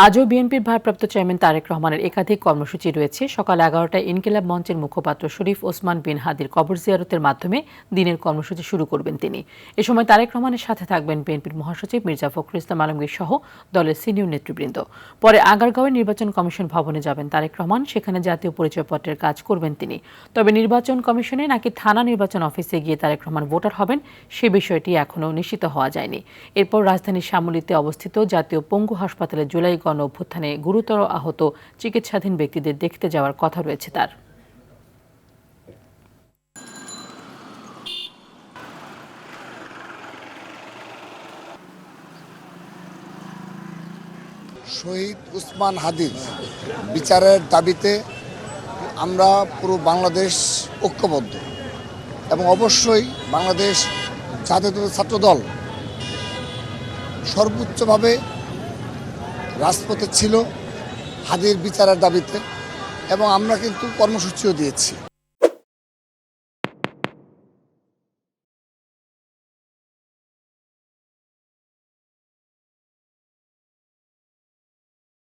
আজও বিএনপির ভারপ্রাপ্ত চেয়ারম্যান তারেক রহমানের একাধিক কর্মসূচি রয়েছে। সকাল ১১টায় ইনকিলাব মঞ্চের মুখপাত্র শরীফ ওসমান বিন হাদির কবর জিয়ারতের মাধ্যমে দিনের কর্মসূচি শুরু করবেন তিনি। এ সময় তারেক রহমানের সাথে থাকবেন বিএনপির মহাসচিব মির্জা ফখরুল ইসলাম আলমগীর সহ দলের সিনিয়র নেতৃবৃন্দ। পরে আগারগাঁওয়ে নির্বাচন কমিশন ভবনে যাবেন তারেক রহমান, সেখানে জাতীয় পরিচয়পত্রের কাজ করবেন তিনি। তবে নির্বাচন কমিশনে নাকি থানা নির্বাচন অফিসে গিয়ে তারেক রহমান ভোটার হবেন সে বিষয়টি এখনও নিশ্চিত হওয়া যায়নি। এরপর রাজধানীর শ্যামলীতে অবস্থিত জাতীয় পঙ্গু হাসপাতালে জুলাই গণ অভ্যুত্থানে গুরুতর আহত চিকিৎসাধীন ব্যক্তিদের দেখতে যাওয়ার কথা রয়েছে তার। শহীদ ওসমান হাদির বিচারের দাবিতে আমরা পুরো বাংলাদেশ ঐক্যবদ্ধ এবং অবশ্যই বাংলাদেশ জাতীয় ছাত্র দল সর্বোচ্চভাবে রাজপথে ছিল হাদির বিচারের দাবিতে এবং আমরা কিন্তু কর্মসূচিও দিয়েছি।